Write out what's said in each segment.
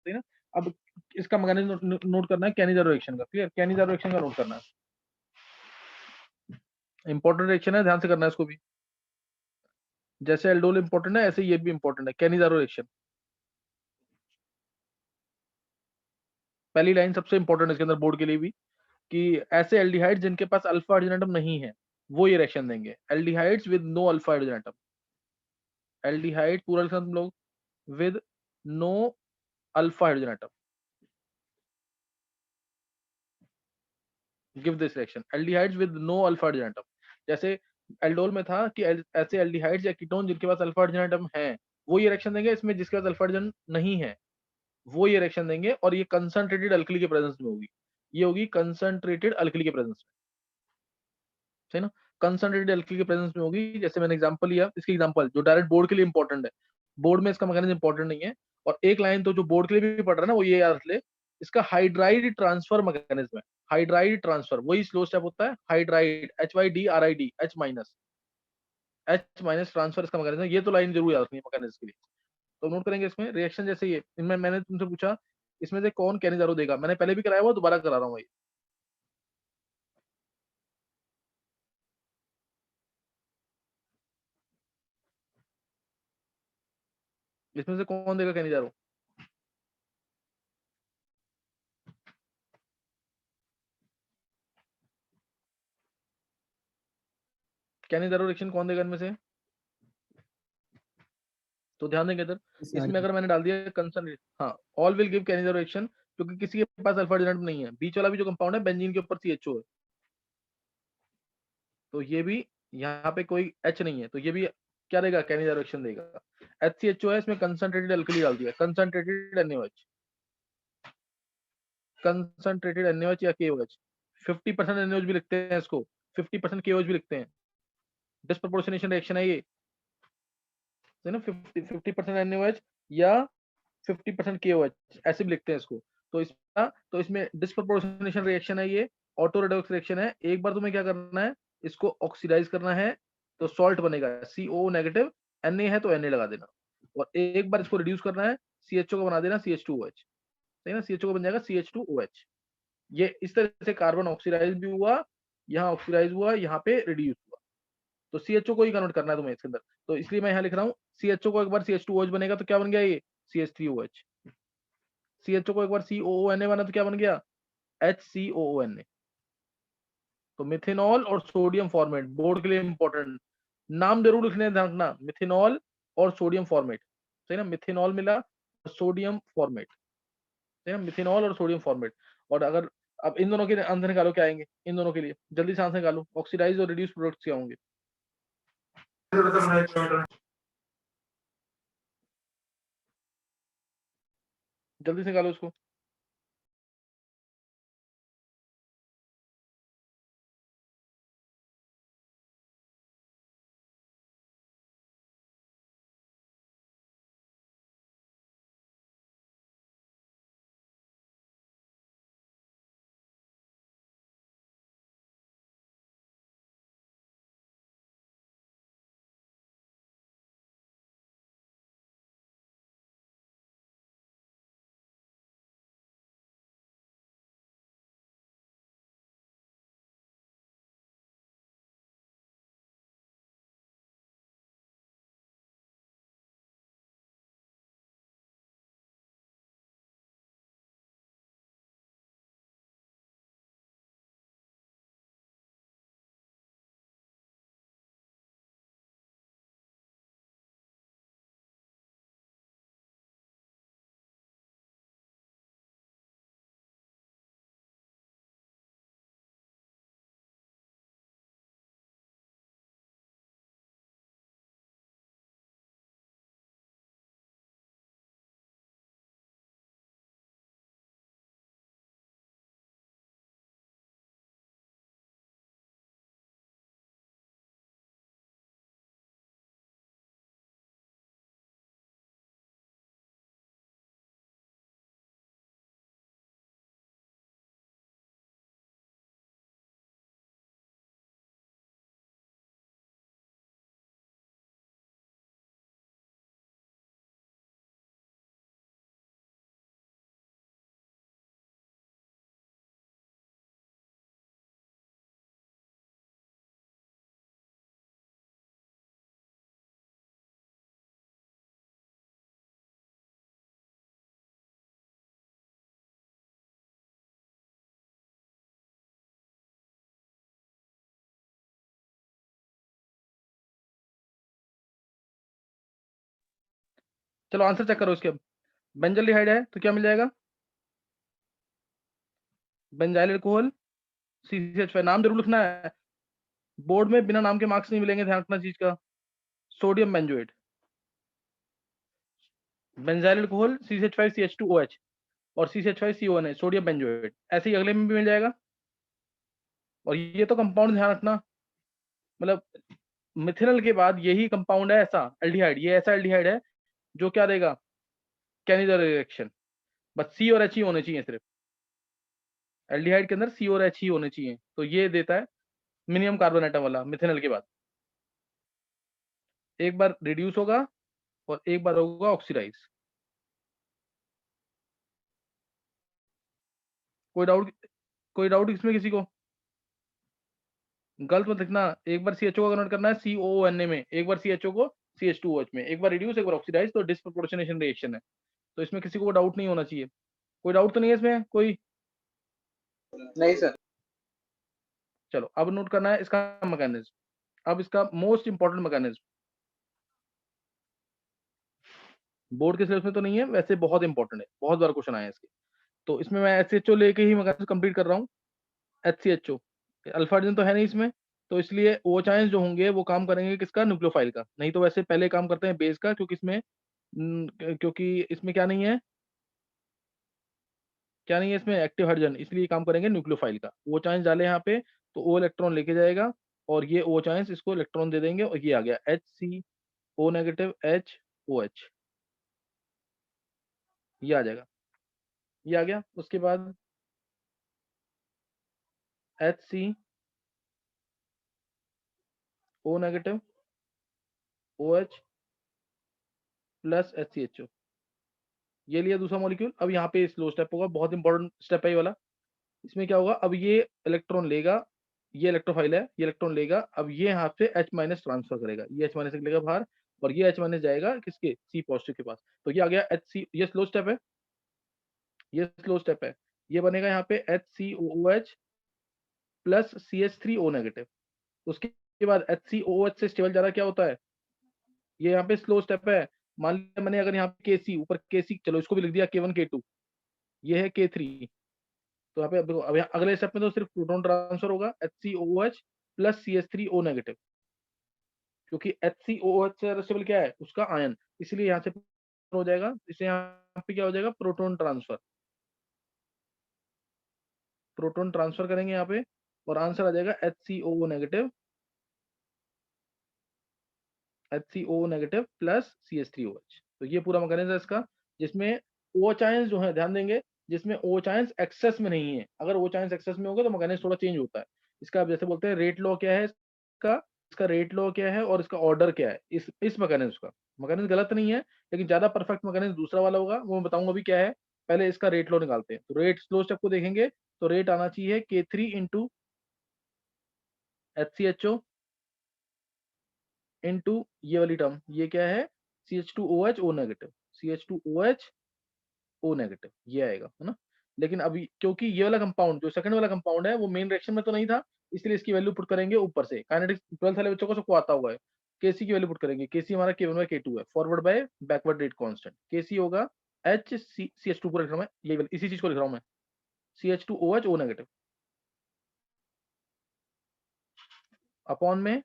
सही ना। अब इसका मैकेनिज्म नोट करना है, कैनिजारो रिएक्शन का। क्लियर, कैनिजारो रिएक्शन का नोट करना है, इंपॉर्टेंट रिएक्शन है, ध्यान से करना है इसको भी। जैसे एल्डोल इंपॉर्टेंट है, ऐसे ये भी इंपॉर्टेंट है, कैनिजारो रिएक्शन। पहली लाइन सबसे इंपॉर्टेंट है इसके अंदर बोर्ड के लिए भी, कि ऐसे एल्डिहाइड जिनके पास अल्फा हाइड्रोजन एटम नहीं है वो ये रिएक्शन देंगे। Aldehydes with no alpha hydrogen atom, aldehyde पूरा लिखना तुम लोग, with no alpha hydrogen atom, give this reaction. Aldehydes with no alpha hydrogen atom, जैसे एल्डोल में था कि ऐसे एल्डिहाइड्स या कीटोन जिनके पास अल्फा हाइड्रोजन एटम है वो ये रिएक्शन देंगे। इसमें जिसके पास अल्फा हाइड्रोजन नहीं है वो ये रिएक्शन देंगे, और ये कंसंट्रेटेड अल्कली के प्रेजेंस में होगी। ये होगी कंसंट्रेटेड अल्कली के प्रेजेंस में, सही ना। कंसंट्रेटेड अल्कली के प्रेजेंस में होगी। जैसे मैंने एग्जांपल लिया, इसके एग्जांपल जो डायरेक्ट बोर्ड के लिए इंपॉर्टेंट है, बोर्ड में इसका मैकेनिज्म इंपॉर्टेंट नहीं है। और एक लाइन तो जो बोर्ड के लिए भी पढ़ रहा है ना वो ये याद रख ले, इसका हाइड्राइड ट्रांसफर मैकेनिज्म है। हाइड्राइड ट्रांसफर वही स्लो स्टेप होता है, hydride, HYDRID, H minus transfer इसका मैकेनिज्म है। ये तो लाइन जरूर याद रखनी है मैकेनिज्म के लिए। तो नोट करेंगे इसमें रिएक्शन जैसे ये, इनमें मैंने तुमसे पूछा इसमें से कौन कैनिजारो देगा, मैंने पहले भी कराया हुआ, दोबारा करा रहा हूँ ये। इसमें से कौन देगा कैनिजारो? कैनिजारो रिएक्शन कौन देगा इनमें से? तो ध्यान देंगे इधर, इसमें अगर मैंने डाल दिया कंसंट्रेट, हाँ, all will give Cannizzaro reaction, क्योंकि किसी के पास अल्फा हाइड्रोजन नहीं है। बीच वाला भी जो कंपाउंड है बेंजीन के ऊपर CHO है, तो ये भी यहाँ पे कोई H नहीं है, तो ये भी क्या देगा, कैनिजारो रिएक्शन देगा। HCHO है, इसमें कंसंट्रेटेड अल्कली डाल दिया, कंसंट्रेटेड NaOH, कंसंट्रेटेड NaOH या KOH। 50% NaOH भी लिखते हैं इसको, 50% KOH भी लिखते हैं। डिस्प्रोपोर्शनेशन रिएक्शन है ये, है ना। 50% NaOH या 50% KOH ऐसे भी लिखते हैं इसको। तो इसमें डिस्प्रोपोर्शनेशन रिएक्शन है ये, ऑटो रेडॉक्स रिएक्शन है। एक बार तुम्हें क्या करना है, इसको ऑक्सीडाइज करना है, तो सॉल्ट बनेगा CO नेगेटिव, Na है तो Na लगा देना। और एक बार इसको रिड्यूस करना है, CHO का बना देना CH2OH, सही ना। CHO का बन जाएगा CH2OH। ये इस तरह से कार्बन ऑक्सीडाइज भी हुआ, यहाँ ऑक्सीडाइज हुआ, यहाँ पे रिड्यूस हुआ। तो CHO को ही कन्वर्ट करना है तुम्हें इसके अंदर, तो इसलिए मैं यहाँ लिख रहा हूँ CHO को एक बार CH2OH बनेगा तो क्या बन गया ये, CH3OH। CHO को एक बार COONA बना तो क्या बन गया, HCOONA। तो मिथेनॉल और सोडियम फॉर्मेट, बोर्ड के लिए इंपॉर्टेंट नाम जरूर लिखने, ध्यान रखना, मिथेनॉल और सोडियम फॉर्मेट, सही ना। मिथेनॉल मिला और सोडियम फॉर्मेट, सही ना, मिथेनॉल और सोडियम फॉर्मेट। और अगर अब इन दोनों के आंसर निकालो क्या आएंगे, इन दोनों के लिए जल्दी से आंसर निकालो, ऑक्सीडाइज और रिड्यूस प्रोडक्ट्स क्या होंगे, जल्दी से निकालो उसको। चलो आंसर चेक करो इसके। बेंजल्डिहाइड है तो क्या मिल जाएगा? बेंजाइल अल्कोहल CCH5, नाम जरूर लिखना है, बोर्ड में बिना नाम के मार्क्स नहीं मिलेंगे, ध्यान रखना चीज का। Sodium benzoate, benzyl alcohol CCH5CH2OH और CCH5CONH, सोडियम बेंजोएट, ऐसे ही अगले में भी मिल जाएगा। और ये तो कंपाउंड ध्यान रखना, मतलब मिथिनल के बाद यही कंपाउंड है ऐसा एल्डिहाइड, ये ऐसा एल्डिहाइड है जो क्या देगा? कैनिडल रिएक्शन। बस C और H ही होने चाहिए सिर्फ, एल्डिहाइड के अंदर C और H ही होने चाहिए, तो ये देता है मिनिमम कार्बन एटम वाला मिथेनॉल के बाद। एक बार रिड्यूस होगा और एक बार होगा ऑक्सीडाइज। कोई डाउट इसमें किसी को? गलत मत लिखना, एक बार CHO को कन्वर्ट करना है COONA में, एक बार CHO को CH2OH में, एक बार रिड्यूस एक बार ऑक्सीडाइज, तो डिस्प्रोपोर्शनेशन रिएक्शन है। तो इसमें किसी को डाउट नहीं होना चाहिए। कोई डाउट तो नहीं है इसमें कोई? नहीं सर। चलो अब नोट करना है इसका मैकेनिज्म। अब इसका मोस्ट इंपॉर्टेंट मैकेनिज्म, बोर्ड के सिलेबस में तो नहीं है, वैसे बहुत इंपॉर्टेंट है, बहुत बार क्वेश्चन आया है इसके। तो इसमें मैं SHO लेके ही मैकेनिज्म कंप्लीट कर रहा हूँ। HCHO, अल्फा हाइड्रोजन तो है नहीं इसमें, तो इसलिए OH आयंस जो होंगे वो काम करेंगे किसका? न्यूक्लियोफाइल का। नहीं तो वैसे पहले काम करते हैं बेस का, क्योंकि इसमें क्या नहीं है, क्या नहीं है इसमें? एक्टिव हाइड्रोजन, इसलिए काम करेंगे न्यूक्लियोफाइल का। OH आयंस डाले यहाँ पे तो O इलेक्ट्रॉन लेके जाएगा और ये OH आयंस इसको इलेक्ट्रॉन दे देंगे, और ये आ गया HCO नेगेटिव HOH, ये आ जाएगा, ये आ गया। उसके बाद HCO negative OH plus HCHO, ये लिया दूसरा मॉलिक्यूल। अब यहाँ पे स्लो स्टेप होगा, बहुत इंपॉर्टेंट स्टेप है ये वाला। इसमें क्या होगा? अब ये इलेक्ट्रॉन लेगा, ये इलेक्ट्रोफाइल है, ये इलेक्ट्रॉन लेगा, अब ये यहाँ से H माइनस ट्रांसफर करेगा, ये H माइनस निकलेगा बाहर, और ये H माइनस जाएगा किसके? C पॉजिटिव के पास। तो ये आ गया HC, ये स्लो स्टेप है, ये स्लो स्टेप है। ये बनेगा यहाँ पे HCOOH प्लस CH3O नेगेटिव। उसके बाद HCOOH से स्टेबल जा रहा क्या होता है? ये यहाँ पे स्लो स्टेप है। मान लिया मैंने अगर यहाँ पे KC ऊपर KC, चलो इसको भी लिख दिया K1 K2, ये है K3। तो यहाँ पे अब अगले स्टेप में तो सिर्फ प्रोटॉन ट्रांसफर होगा HCOOH प्लस CH3O नेगेटिव, क्योंकि HCOOH से रेसिबल क्या है? उसका आयन, इसलिए यहाँ से हो जाएगा, इसे यहाँ पे क्या हो जाएगा? Proton transfer. प्रोटॉन ट्रांसफर करेंगे यहाँ पे और आंसर आ जाएगा HCOO negative, HCOO negative plus CH3OH। तो ये पूरा मैकेनिज्म है इसका, जिसमें OH आयंस जो है ध्यान देंगे, जिसमें OH आयंस एक्सेस में नहीं है। अगर OH आयंस एक्सेस में होगा तो मैकेनिज्म थोड़ा चेंज होता है इसका। अब जैसे बोलते हैं रेट लॉ क्या है इसका रेट लॉ क्या है और इसका ऑर्डर क्या है, इस मैकेनिज्म का। मैकेनिज्म गलत नहीं है, लेकिन ज्यादा परफेक्ट मैकेनिज्म दूसरा वाला होगा, वो मैं बताऊंगा अभी क्या है। पहले इसका रेट लॉ निकालते हैं। तो रेट स्लो स्टेप को देखेंगे तो रेट आना चाहिए K3 इंटू HCHO इंटू ये वाली टर्म, ये क्या है? CH2OH O negative, CH2OH O negative, ये आएगा, है ना। लेकिन अभी क्योंकि ये वाला कंपाउंड जो सेकंड वाला कंपाउंड है वो मेन रिएक्शन में तो नहीं था, इसलिए इसकी वैल्यू पुट करेंगे ऊपर से। काइनेटिक्स 12th वाले बच्चों को सबको आता हुआ है। Kc की वैल्यू पुट करेंगे, Kc हमारा K1/K2 है, forward bye backward rate constant. Kc होगा CH2 को लिख रहा हूं मैं, ये इसी चीज को लिख रहा हूं मैं, CH2OH O नेगेटिव अपॉन में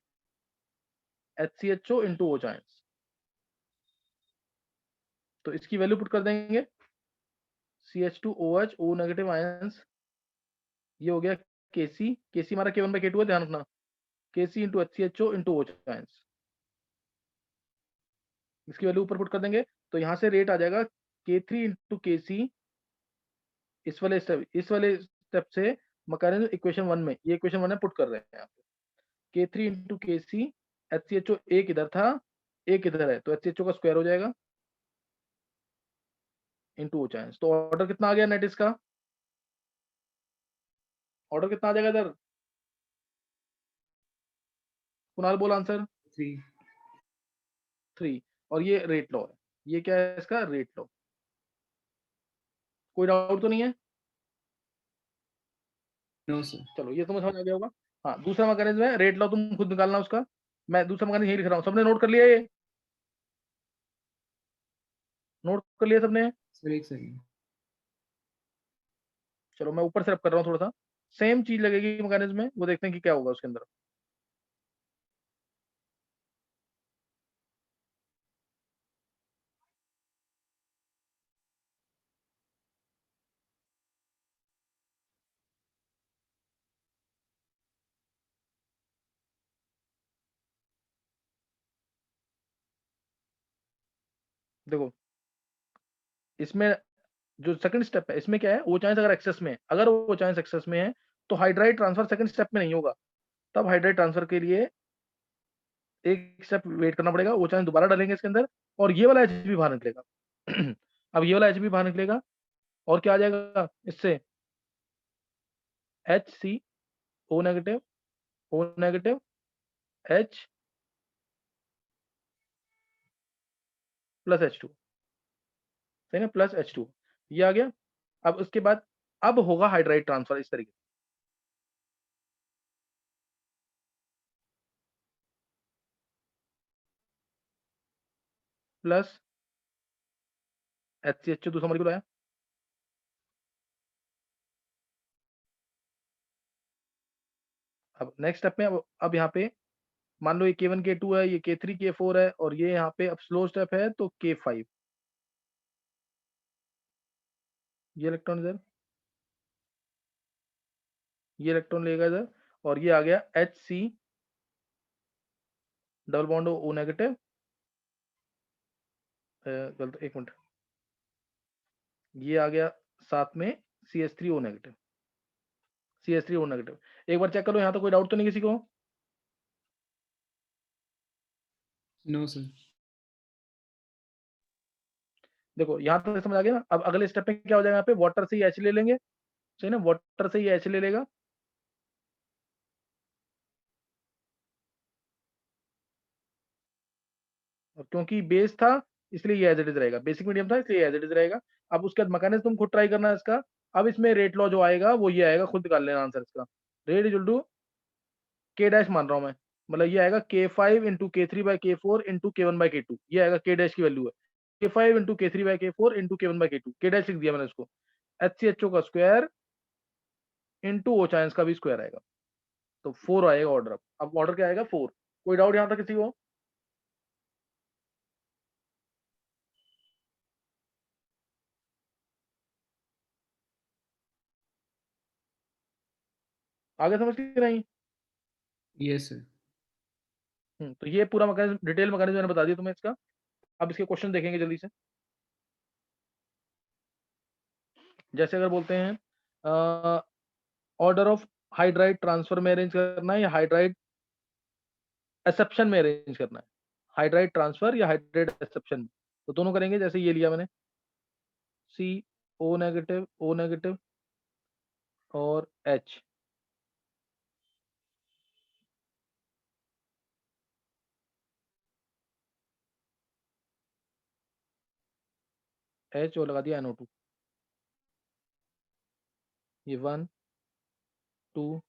HCHO इंटू OH आयंस। तो इसकी वैल्यू पुट कर देंगे, CH2OH O नेगेटिव आयंस, ये हो गया Kc हमारा K1/K2 है, ध्यान रखना, Kc into HCHO into OH ions. इसकी वैल्यू ऊपर पुट कर देंगे तो यहाँ से रेट आ जाएगा K3 इंटू KC। इस वाले स्टेप से मैकेनिज्म इक्वेशन 1 में, ये इक्वेशन 1 में पुट कर रहे हैं यहाँ पे। K3 इंटू KC, HCHO एक इधर था, एक इधर है, तो HCHO का स्क्वायर हो जाएगा इंटू OH आयंस। तो ऑर्डर कितना आ गया नेट इसका? ऑर्डर कितना आ जाएगा इधर? कुणाल बोल आंसर। 3। और ये रेट लॉ है, ये क्या है इसका? Rate law. कोई डाउट तो नहीं है? No sir. चलो ये तुम्हें समझ आ गया होगा। हाँ, दूसरा मैकेनिज्म है रेट लॉ, तुम खुद निकालना उसका। मैं दूसरा मैकेनिज्म यही लिख रहा हूँ, सबने नोट कर लिया ये? नोट कर लिया सबने? सर एक सेकंड। चलो मैं ऊपर से रब कर रहा हूँ थोड़ा सा, सेम चीज लगेगी मैकेनिज्म में, वो देखते हैं कि क्या होगा उसके अंदर। देखो इसमें जो सेकंड स्टेप है इसमें क्या है, वो चांस अगर एक्सेस में है, अगर वो चांस एक्सेस में है तो हाइड्राइड ट्रांसफर सेकंड स्टेप में नहीं होगा, तब हाइड्राइड ट्रांसफर के लिए एक स्टेप वेट करना पड़ेगा, वो चांस दोबारा डालेंगे इसके अंदर और ये वाला एच भी बाहर निकलेगा। अब ये वाला एच भी बाहर निकलेगा और क्या आ जाएगा इससे, H C O negative, O negative, H plus H two, सही ना, प्लस एच टू, ये आ गया। अब उसके बाद अब होगा हाइड्राइड ट्रांसफर इस तरीके से, प्लस एच सी एच दूसरा मॉलिक्यूल आया। अब नेक्स्ट स्टेप में अब यहाँ पे मान लो ये K1 K2 है, ये K3 K4 है और ये यहाँ पे अब स्लो स्टेप है तो K5, ये इलेक्ट्रॉन इधर, ये इलेक्ट्रॉन लेगा इधर और ये आ गया H C double bond O negative, गलत, एक मिनट, ये आ गया साथ में CH3 O negative, CH3 O negative. एक बार चेक करो यहाँ तो कोई डाउट तो नहीं किसी को? No sir. देखो यहाँ तो समझ आ गया ना। अब अगले स्टेप में क्या हो जाएगा, यहाँ पे वाटर से ही एच ले लेंगे, सही ना, वाटर से ही एच ले लेगा, और क्योंकि बेस था इसलिए ये एज इट इज रहेगा, बेसिक मीडियम था इसलिए एज इट इज रहेगा। अब उसके बाद मैकेनिज्म तुम खुद ट्राई करना है इसका। अब इसमें रेट लॉ जो आएगा वो ये आएगा, खुद निकाल लेना आंसर इसका। रेट इज टू के डैश मान रहा हूँ मैं, मतलब ये आएगा K5 into K3 by K4 into K1 by K2, ये आएगा के डैश की वैल्यू है K5 into K3 by K4 into K1 by K2, के डैश लिख दिया मैंने उसको, HCHO का स्क्वायर इंटू ओ चांस का भी स्क्वायर आएगा, तो 4 आएगा ऑर्डर। अब ऑर्डर क्या आएगा 4। कोई डाउट यहाँ तक किसी को? आगे समझ के नहीं? Yes sir. तो ये पूरा मैकेनिज्म, डिटेल मैकेनिज्म मैंने बता दिया तुम्हें इसका। अब इसके क्वेश्चन देखेंगे जल्दी से। जैसे अगर बोलते हैं ऑर्डर ऑफ हाइड्राइड ट्रांसफर में अरेंज करना है या हाइड्राइड एक्सेप्शन में अरेंज करना है, हाइड्राइड ट्रांसफर या हाइड्राइड एक्सेप्शन में, तो दोनों करेंगे। जैसे ये लिया मैंने सी ओ नेगेटिव और एच, एच और लगा दिया NO2, ये 1 2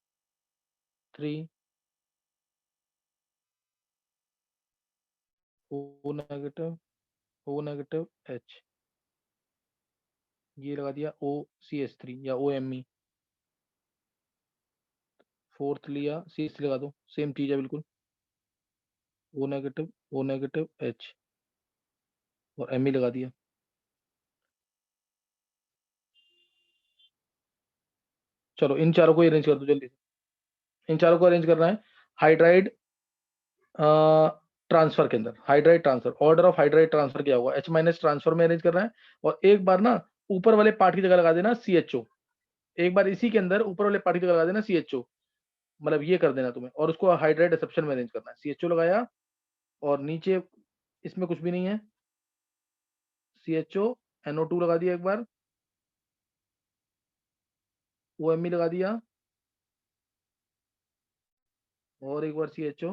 3 ओ नेगेटिव एच, ये लगा दिया OCH3 या OMe, फोर्थ लिया CH लगा दो, सेम चीज है बिल्कुल, ओ नेगेटिव एच और Me लगा दिया। चलो इन चारों को अरेंज कर दो जल्दी से। इन चारों को अरेंज करना है हाइड्राइड ट्रांसफर के अंदर, hydride transfer, order of hydride transfer क्या होगा, H माइनस ट्रांसफर में अरेंज करना है। और एक बार ना ऊपर वाले पार्ट की जगह लगा देना CHO, एक बार इसी के अंदर ऊपर वाले पार्ट की जगह लगा देना CHO, मतलब ये कर देना तुम्हें, और उसको हाइड्राइड एक्सेप्शन में अरेंज करना है। CHO लगाया और नीचे इसमें कुछ भी नहीं है, CHO NO2 लगा दिया एक बार, OMe लगा दिया और एक बार CHO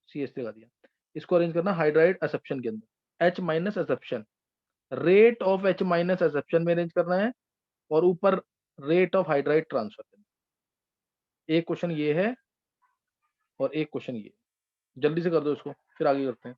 CH लगा दिया। इसको अरेंज करना हाइड्राइड एक्सेप्शन के अंदर, H minus exception, rate of H minus exception में अरेंज करना है और ऊपर रेट ऑफ हाइड्राइड ट्रांसफर। एक क्वेश्चन ये है और एक क्वेश्चन ये, जल्दी से कर दो इसको फिर आगे करते हैं।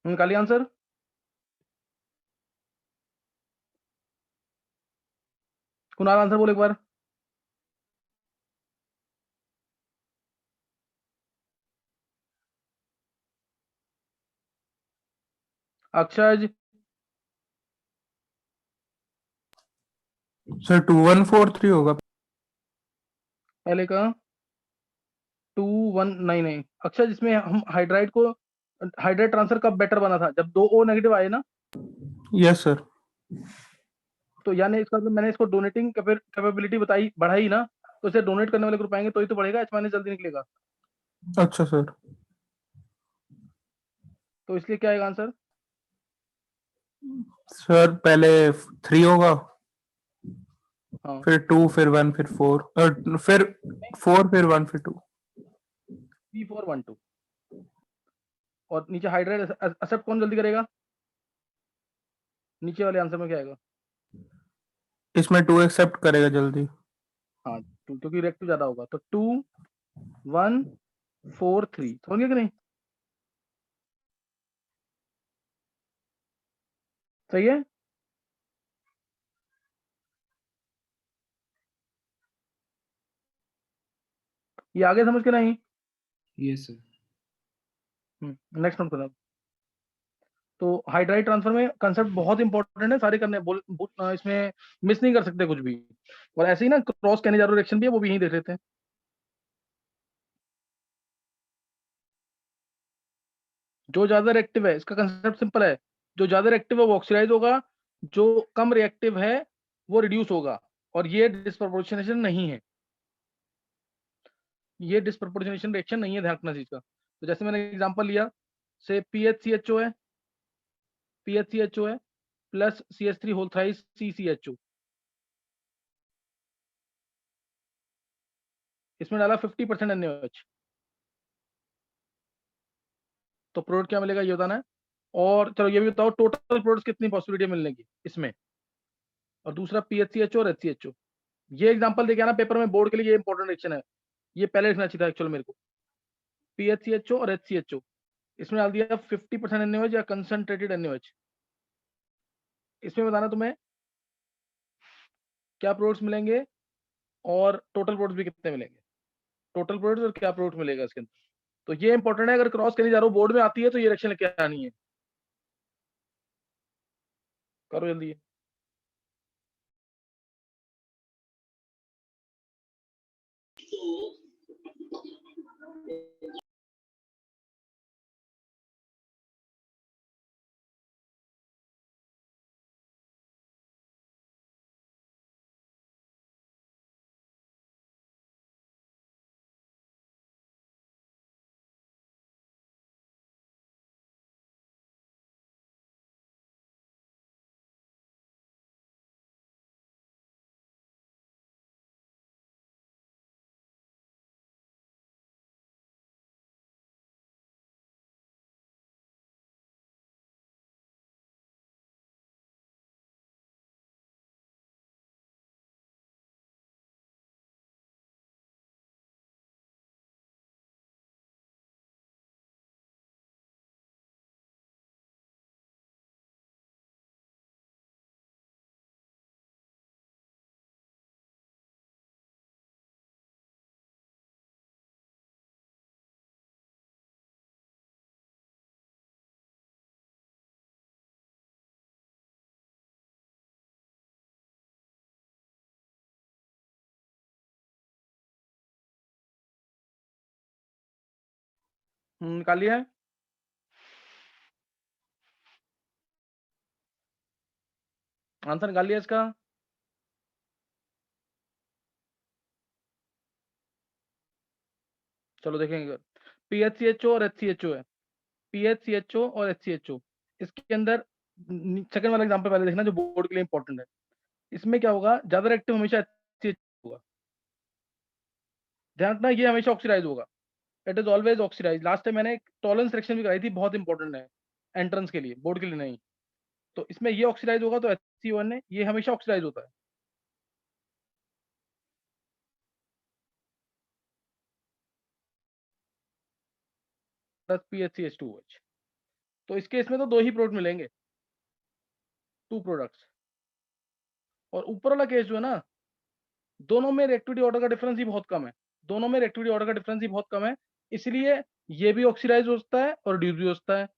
निकालिए आंसर। कुणाल आंसर बोल एक बार। अक्षय सर 2143 होगा। पहले का 2 1 नहीं नहीं अक्षय, जिसमें हम हाइड्राइड को हाइड्राइड ट्रांसफर कब बेटर बना था, जब 2 O नेगेटिव आए ना। Yes sir. तो यानी इसका मतलब मैंने इसको डोनेटिंग कैपेबिलिटी बताई, बढ़ाई ना, तो इसे डोनेट करने वाले ग्रुप आएंगे तो ही तो बढ़ेगा, H- जल्दी निकलेगा। अच्छा सर। तो इसलिए क्या आएगा आंसर। सर पहले 3 होगा, हाँ फिर 2, फिर 1, फिर 4, फिर 4, फिर 1, फिर 2। 3412 और नीचे हाइड्राइड एक्सेप्ट कौन जल्दी करेगा, नीचे वाले आंसर में क्या आएगा। इसमें 2 एक्सेप्ट करेगा जल्दी। हाँ 2, क्योंकि रिएक्टिव ज्यादा होगा, तो 2 1 4 3, समझ गए कि नहीं। सही है। ये आगे समझ के नहीं। Yes sir. नेक्स्ट नोट करना। तो हाइड्राइड ट्रांसफर में कंसेप्ट बहुत इंपॉर्टेंट है, सारे करने इसमें मिस नहीं कर सकते कुछ भी। और ऐसे ही ना क्रॉस कैनिजारो रिएक्शन भी है, वो भी यहीं देख लेते हैं। जो ज्यादा रिएक्टिव है, इसका कंसेप्ट सिंपल है, जो ज्यादा रिएक्टिव है वो ऑक्सीडाइज होगा, जो कम रिएक्टिव है वो रिड्यूस होगा। और ये डिस्प्रोपोर्शनेशन नहीं है, ये डिस्प्रोपोर्शनेशन रिएक्शन नहीं है, ध्यान रखना चीज का। तो जैसे मैंने एग्जांपल लिया, से PHCHO है, PHCHO है plus CH3 whole thrice CCHO, इसमें डाला 50% NaOH, तो प्रोडक्ट क्या मिलेगा ये बताना है। और चलो ये भी बताओ टोटल प्रोडक्ट्स कितनी पॉसिबिलिटी मिलने की इसमें। और दूसरा PHCHO और HCHO, ये एग्जांपल देके आना पेपर में, बोर्ड के लिए ये इंपॉर्टेंट रिएक्शन है, ये पहले लिखना चाहिए था एक्चुअल मेरे को। PHCHO और HCHO, इसमें डाल दिया 50% NaOH या कंसंट्रेटेड NaOH। इसमें बताना तुम्हें क्या प्रोडक्ट्स मिलेंगे और टोटल प्रोडक्ट्स भी कितने मिलेंगे, टोटल प्रोडक्ट्स और क्या प्रोडक्ट मिलेगा इसके अंदर। तो ये इंपॉर्टेंट है, अगर क्रॉस करने जा रहा हूँ बोर्ड में आती है तो ये रिएक्शन लेके आनी है। करो जल्दी। निकाल लिया है। आंसर निकाल लिया इसका। चलो देखेंगे। PHCHO और HCHO है, PHCHO और HCHO, इसके अंदर सेकंड वाला एग्जांपल पहले देखना जो बोर्ड के लिए इंपॉर्टेंट है। इसमें क्या होगा, ज्यादा रिएक्टिव हमेशा HCHO होगा, ध्यान रखना ये हमेशा ऑक्सीडाइज होगा, it is always oxidise. Last time मैंने एक टॉलरेंस सिलेक्शन भी कराई थी, बहुत इंपॉर्टेंट है एंट्रेंस के लिए, बोर्ड के लिए नहीं। तो इसमें ये ऑक्सीडाइज होगा, तो HCO है, ये हमेशा ऑक्सीडाइज होता है। प्लस PHCH2OH, तो इस केस में तो 2 ही प्रोडक्ट मिलेंगे, 2 प्रोडक्ट्स। और ऊपर वाला केस जो है ना, दोनों में रिएक्टिविटी ऑर्डर का डिफरेंस ही बहुत कम है, दोनों में रिएक्टिविटी ऑर्डर का डिफरेंस ही बहुत कम है, इसलिए ये भी ऑक्सीडाइज होता है और रिड्यूस भी होता है,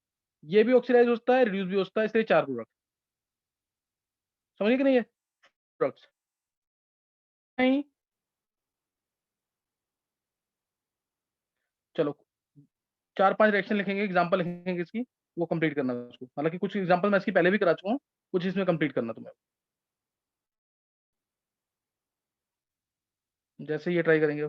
ये भी ऑक्सीडाइज होता है, रिड्यूस भी होता है, इसलिए 4 प्रोडक्ट। समझिए कि नहीं है प्रोडक्ट्स? नहीं, चलो 4-5 रिएक्शन लिखेंगे, एग्जांपल लिखेंगे इसकी, वो कंप्लीट करना है उसको। हालांकि कुछ एग्जांपल मैं इसकी पहले भी करा चुका हूँ, कुछ इसमें कंप्लीट करना तुम्हें। जैसे ये ट्राई करेंगे।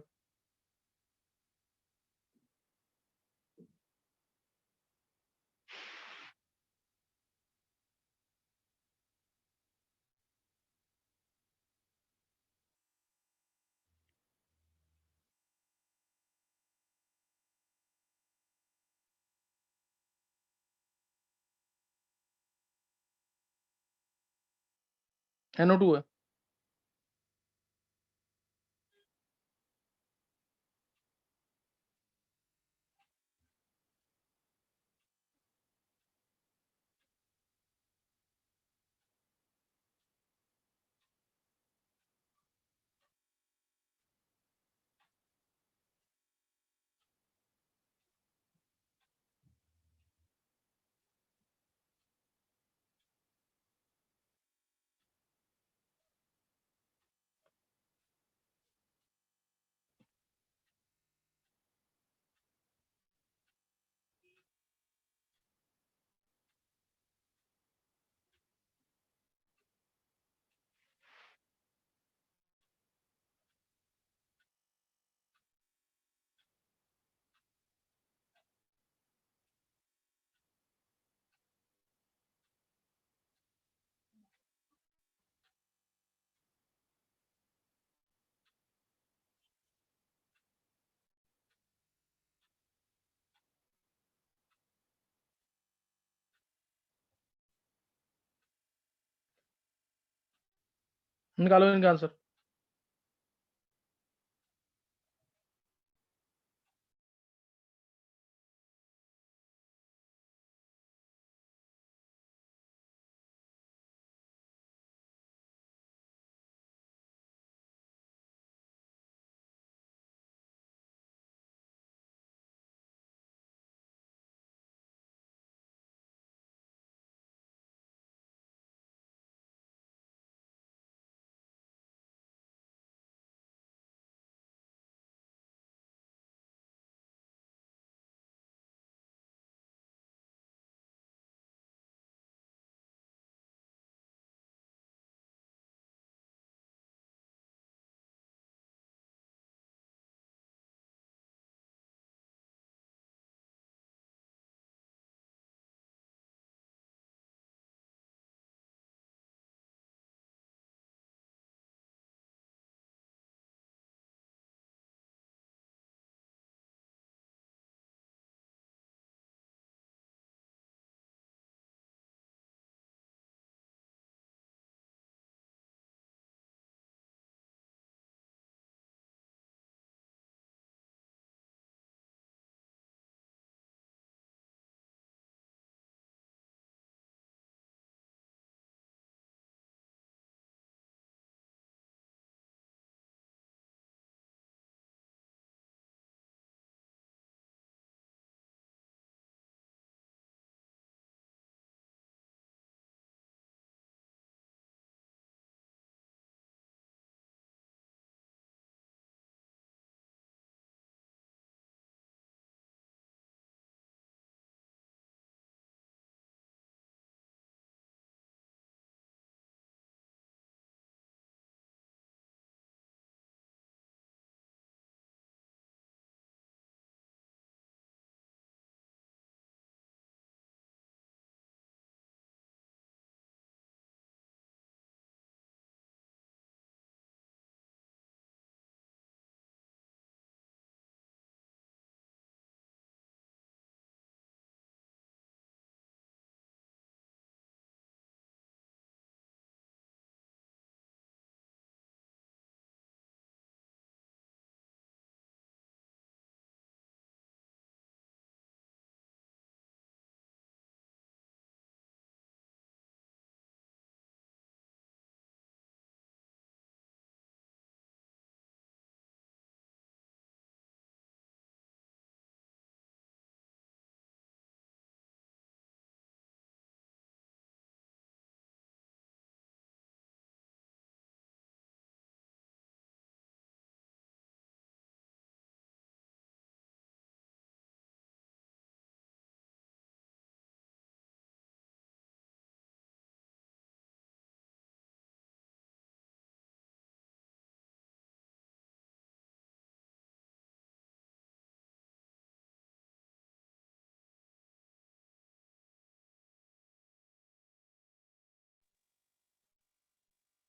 NO2 है। निकालो इनका आंसर।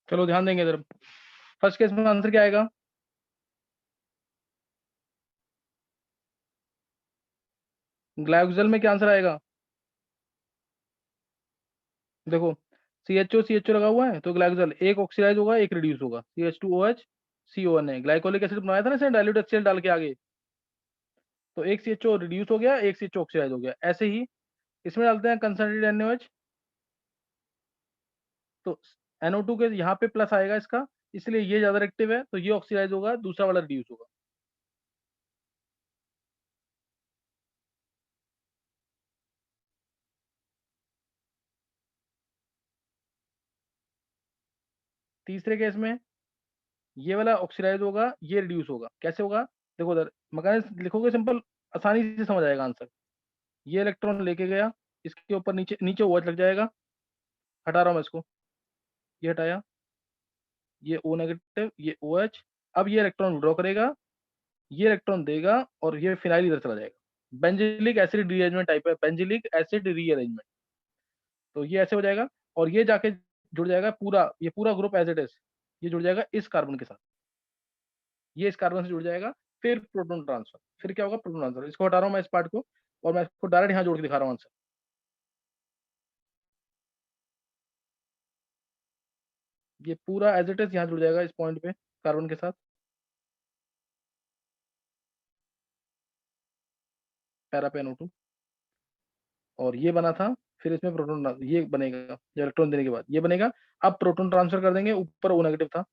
चलो ध्यान देंगे इधर। फर्स्ट केस में आंसर क्या आएगा? ग्लाइकोजल में क्या आंसर आएगा? देखो CHO लगा हुआ है, तो ग्लाइकोजल एक ऑक्सीडाइज होगा, एक रिड्यूस होगा। CH2OH CON है, ग्लाइकोलिक एसिड बनाया था ना इसने डाइल्यूट HCl डाल के आगे, तो एक CHO रिड्यूस हो गया, एक CHO ऑक्सीडाइज हो गया। ऐसे ही इसमें डालते हैं कंसंट्रेटेड NaOH, तो NO2 के यहाँ पे प्लस आएगा इसका, इसलिए ये ज्यादा एक्टिव है, तो ये ऑक्सीडाइज होगा, दूसरा वाला रिड्यूस होगा। तीसरे केस में ये वाला ऑक्सीडाइज होगा, ये रिड्यूस होगा। कैसे होगा? देखो उधर मैकेनिज्म लिखोगे सिंपल, आसानी से समझ आएगा आंसर। ये इलेक्ट्रॉन लेके गया, इसके ऊपर नीचे नीचे OH लग जाएगा, हटा रहा हूं मैं इसको, ये हटाया, ये O नेगेटिव, ये OH। अब ये इलेक्ट्रॉन विड्रॉ करेगा, ये इलेक्ट्रॉन देगा, और ये फिनाइल इधर चला जाएगा। बेंजिलिक एसिड रीअरेंजमेंट टाइप है, बेंजिलिक एसिड रीअरेंजमेंट। तो ये ऐसे हो जाएगा, और ये जाके जुड़ जाएगा पूरा, ये पूरा ग्रुप एज इट इज, ये जुड़ जाएगा इस कार्बन के साथ, ये इस कार्बन से जुड़ जाएगा। फिर प्रोटॉन ट्रांसफर, फिर क्या होगा? Proton transfer. इसको हटा रहा हूं मैं इस पार्ट को, और मैं इसको डायरेक्ट यहाँ जोड़ के दिखा रहा हूँ आंसर। ये पूरा एज इट इज यहाँ जुड़ जाएगा इस पॉइंट पे कार्बन के साथ, पैरा पे NO2, और ये बना था। फिर इसमें प्रोटॉन, ये बनेगा इलेक्ट्रॉन देने के बाद, ये बनेगा। अब प्रोटॉन ट्रांसफर कर देंगे, ऊपर O नेगेटिव था,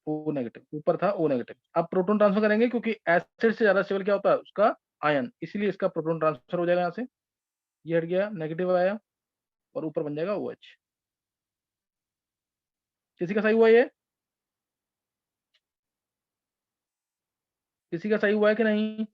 O नेगेटिव ऊपर था, O नेगेटिव। अब प्रोटॉन ट्रांसफर करेंगे, क्योंकि एसिड से ज्यादा स्टेबल क्या होता है उसका? आयन, इसीलिए इसका प्रोटॉन ट्रांसफर हो जाएगा यहाँ से, ये हट गया, नेगेटिव आया, और ऊपर बन जाएगा OH। किसी का सही हुआ ये? किसी का सही हुआ है कि नहीं?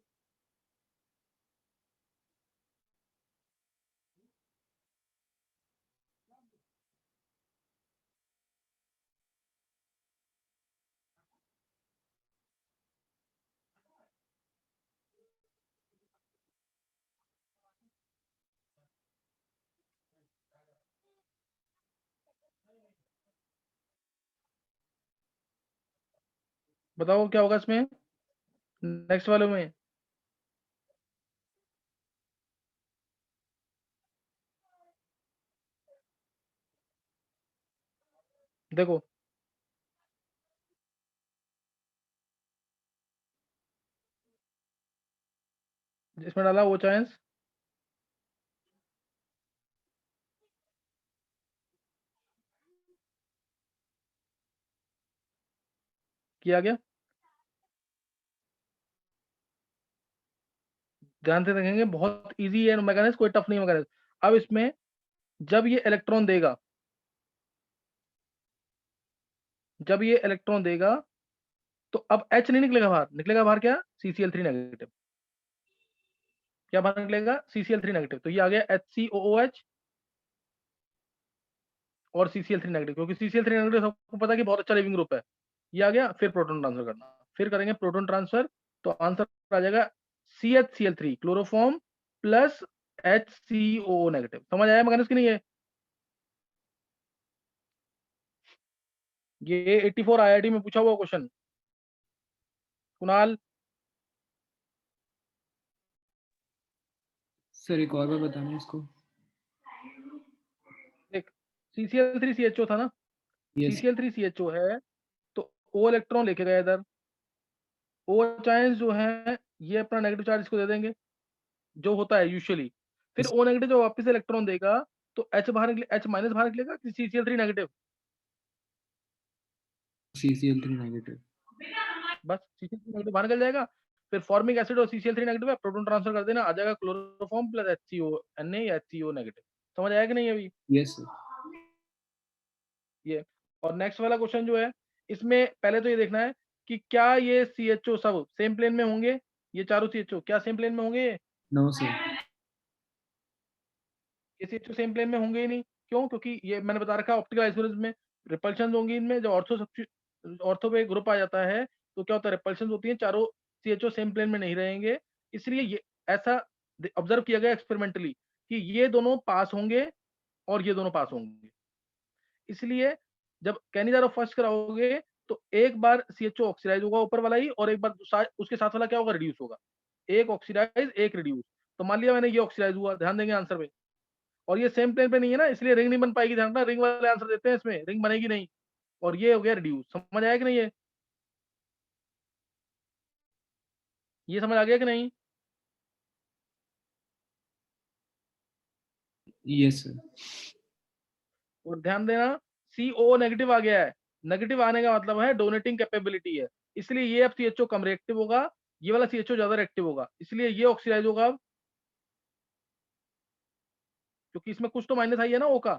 बताओ क्या होगा इसमें, नेक्स्ट वाले में? देखो इसमें डाला वो चांस, किया गया। ध्यान से देखेंगे, बहुत इजी है मैकेनिज्म, कोई टफ नहीं है मैकेनिज्म। अब इसमें जब ये इलेक्ट्रॉन देगा, जब ये इलेक्ट्रॉन देगा, तो अब H नहीं निकलेगा बाहर, निकलेगा बाहर क्या? CCl3 negative. क्या बाहर निकलेगा? CCl3 negative. तो ये आ गया HCOOH और CCl3 नेगेटिव, क्योंकि CCl3 नेगेटिव सबको पता है कि बहुत अच्छा लिविंग ग्रुप है। ये आ गया। फिर प्रोटॉन ट्रांसफर करना, फिर करेंगे प्रोटॉन ट्रांसफर, तो आंसर आ जाएगा CHCl3 chloroform plus HCOO negative. समझ आया मैकेनिज्म कि नहीं है? ये 84 IIT में पूछा हुआ क्वेश्चन। कुणाल, सर एक और बार बताना इसको। देख CCl3 CHO था ना, यस CCl3 CHO है, तो O इलेक्ट्रॉन लेके गया इधर, O चार्ज जो है ये अपना नेगेटिव चार्ज इसको दे देंगे, जो होता है यूजुअली। फिर O नेगेटिव जो वापस इलेक्ट्रॉन देगा, तो H बाहर निकले, H माइनस बाहर निकलेगा कि CCl3 नेगेटिव? CCl3 negative. बस CCl3 नेगेटिव बाहर निकल जाएगा। फिर फॉर्मिक एसिड और CCl3 नेगेटिव है, प्रोटॉन ट्रांसफर कर देना, आ जाएगा क्लोरोफॉर्म प्लस HCONa या HCO नेगेटिव। समझ आया कि नहीं अभी? Yes sir. ये और नेक्स्ट वाला क्वेश्चन जो है, इसमें पहले तो ये देखना है कि क्या ये CHO सब सेम प्लेन में होंगे, ये चारों CHO क्या सेम प्लेन में होंगे? No sir. ये CHO सेम प्लेन में होंगे ही नहीं। क्यों? क्योंकि ये मैंने बता रखा है ऑप्टिकल आइसोमेरिज्म में रिपल्शन होंगी इनमें। जब ऑर्थो पे ग्रुप आ जाता है, तो क्या होता है? रिपल्शन होती है, चारों CHO सेम प्लेन में नहीं रहेंगे। इसलिए ये ऐसा ऑब्जर्व किया गया एक्सपेरिमेंटली कि ये दोनों पास होंगे और ये दोनों पास होंगे। इसलिए जब कैनिजारो फर्स्ट कराओगे तो एक बार CHO ऑक्सीडाइज होगा ऊपर वाला ही, और एक बार उसके साथ वाला क्या होगा, रिड्यूस होगा। एक ऑक्सीडाइज एक रिड्यूस। तो मान लिया मैंने ये ऑक्सीडाइज हुआ, ध्यान देंगे आंसर पे, और ये सेम प्लेन पे नहीं है ना, इसलिए रिंग नहीं बन पाएगी। ध्यान रखना, रिंग वाले आंसर देते हैं इसमें, रिंग बनेगी नहीं। और ये हो गया रिड्यूस। समझ आया कि नहीं? ये समझ आ गया कि नहीं? Yes sir. और ध्यान देना, CO नेगेटिव आ गया है। नेगेटिव आने का मतलब है डोनेटिंग कैपेबिलिटी है, इसलिए ये अब CHO कम रिएक्टिव होगा, ये वाला CHO ज्यादा रिएक्टिव होगा, इसलिए ये ऑक्सीडाइज होगा अब, क्योंकि इसमें कुछ तो माइनस आई है ना O का।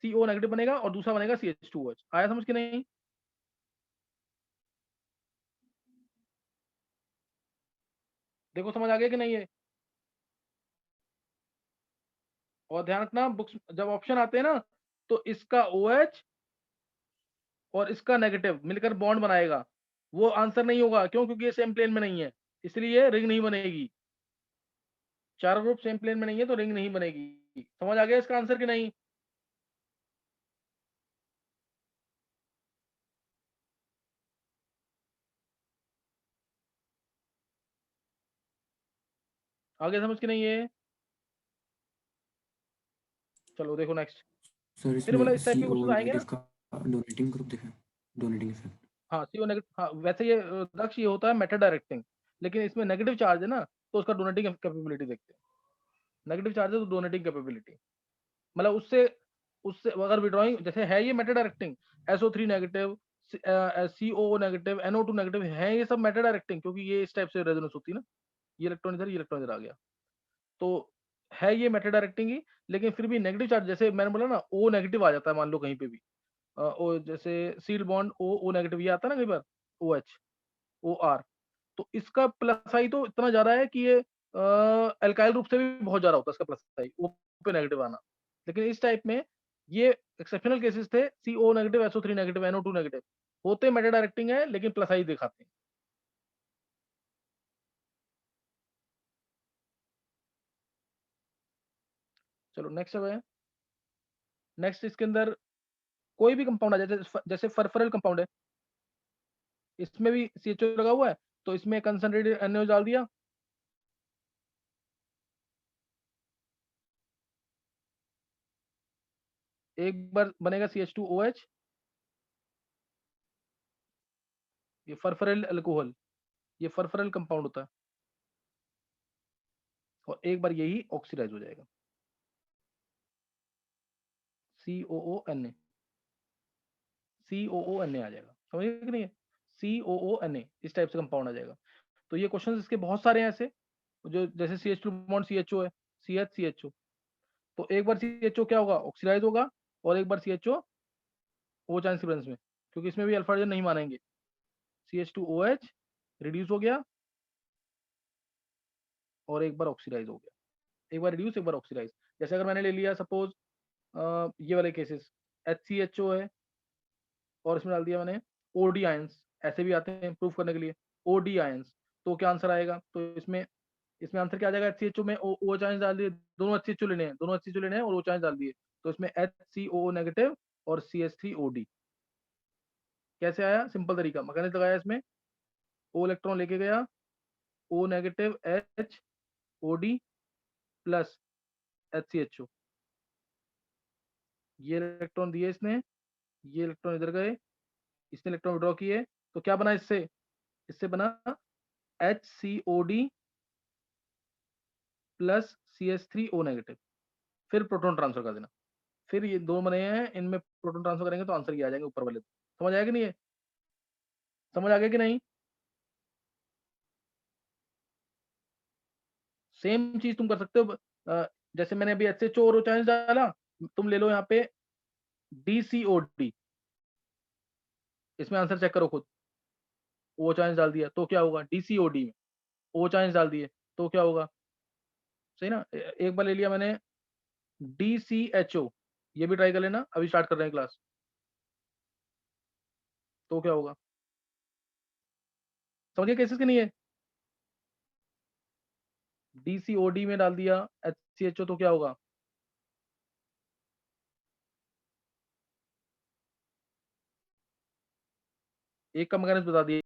CO नेगेटिव बनेगा और दूसरा बनेगा CH2OH। आया समझ के नहीं? देखो समझ आ गया कि नहीं है? और ध्यान रखना, बुक्स जब ऑप्शन आते हैं ना, तो इसका OH और इसका नेगेटिव मिलकर बॉन्ड बनाएगा, वो आंसर नहीं होगा। क्यों? क्योंकि ये सेम प्लेन में नहीं है, इसलिए रिंग नहीं बनेगी। चारों ग्रुप सेम प्लेन में नहीं है तो रिंग नहीं बनेगी। समझ आ गया इसका आंसर कि नहीं? आगे समझ के नहीं है? चलो देखो नेक्स्ट। सर फिर बोला इसमें इस टाइप के CO क्वेश्चन आएंगे ना। नेगेटिव का डोनेटिंग ग्रुप दिखा, डोनेटिंग इफेक्ट। हाँ, CO नेगेटिव, हाँ वैसे ये दक्ष ये होता है मेटा डायरेक्टिंग, लेकिन इसमें नेगेटिव चार्ज है ना, तो उसका डोनेटिंग कैपेबिलिटी देखते हैं। नेगेटिव चार्ज है तो डोनेटिंग कैपेबिलिटी, मतलब उससे उससे अगर विड्रॉइंग, जैसे है ये Meta directing, SO3 negative, COO negative, NO2 negative है, ये सब मेटा डायरेक्टिंग, क्योंकि ये इस टाइप से रेजोनेंस होती है ना, ये इलेक्ट्रॉन इधर, ये इलेक्ट्रॉन इधर आ गया, तो है ये मेटा डायरेक्टिंग ही। लेकिन फिर भी नेगेटिव चार्ज, जैसे मैंने बोला ना O नेगेटिव आ जाता है मान लो कहीं पे भी, ओ जैसे सील बॉन्ड O नेगेटिव ये आता है ना कई बार, OH OR, तो इसका प्लस आई तो इतना ज्यादा है कि ये एल्काइल ग्रुप से भी बहुत ज्यादा होता है इसका प्लस आई, O पे नेगेटिव आना। लेकिन इस टाइप में ये एक्सेप्शनल केसेस थे, CO negative, SO3 negative, NO2 negative होते मेटा डायरेक्टिंग है, लेकिन प्लस आई दिखाते हैं। चलो नेक्स्ट अब है, नेक्स्ट इसके अंदर कोई भी कंपाउंड आ जाए, जैसे फरफरल कंपाउंड है, इसमें भी CHO लगा हुआ है, तो इसमें कंसंट्रेटेड NaOH डाल दिया, एक बार बनेगा CH2OH, ये फरफरल अल्कोहल, ये फरफरल कंपाउंड होता है, और एक बार यही ऑक्सीडाइज हो जाएगा, COONA, COONA आ जाएगा। समझ गए कि नहीं है? COONA इस टाइप से कंपाउंड आ जाएगा। तो ये क्वेश्चन इसके बहुत सारे हैं ऐसे, जो जैसे CH2 बॉन्ड CHO है, CH तो एक बार CHO क्या होगा, ऑक्सीडाइज होगा, और एक बार CHO O चांस प्रेजेंस में, क्योंकि इसमें भी अल्फा हाइड्रोजन नहीं मानेंगे, CH2OH रिड्यूस हो गया, और एक बार ऑक्सीडाइज हो गया, एक बार रिड्यूस एक बार ऑक्सीडाइज। जैसे अगर मैंने ले लिया सपोज ये वाले केसेस, HCHO है और इसमें डाल दिया मैंने OD आयंस, ऐसे भी आते हैं प्रूफ करने के लिए, OD आयंस, तो क्या आंसर आएगा? तो इसमें इसमें आंसर क्या आ जाएगा, HCHO में OH आयंस डाल दिए, दोनों HCHO लेने हैं, दोनों HCHO लेने हैं और OH आयंस डाल दिए, तो इसमें HCOO नेगेटिव और CH3OD। कैसे आया? सिंपल तरीका, मैकेनिज्म लगाया इसमें, O इलेक्ट्रॉन लेके गया, O negative HOD plus HCHO, ये इलेक्ट्रॉन दिए इसने, ये इलेक्ट्रॉन इधर गए, इसने इलेक्ट्रॉन विड्रॉ किए, तो क्या बना इससे? इससे बना HCOD प्लस CH3O नेगेटिव। फिर प्रोटॉन ट्रांसफर कर देना, फिर ये दो बने हैं, इनमें प्रोटॉन ट्रांसफर करेंगे तो आंसर ये आ जाएंगे ऊपर वाले। समझ आया कि नहीं है? समझ आ गया कि नहीं? सेम चीज तुम कर सकते हो, जैसे मैंने अभी HCHO और OH डाला, तुम ले लो यहाँ पे DCOD, इसमें आंसर चेक करो खुद, OH डाल दिया तो क्या होगा, DCOD में OH डाल दिए तो क्या होगा, सही ना? एक बार ले लिया मैंने DCHO, ये भी ट्राई कर लेना, अभी स्टार्ट कर रहे हैं क्लास, तो क्या होगा? समझिए केसेस के नहीं है? DCOD में डाल दिया HCHO तो क्या होगा? एक का मैकेनिज्म बता दिया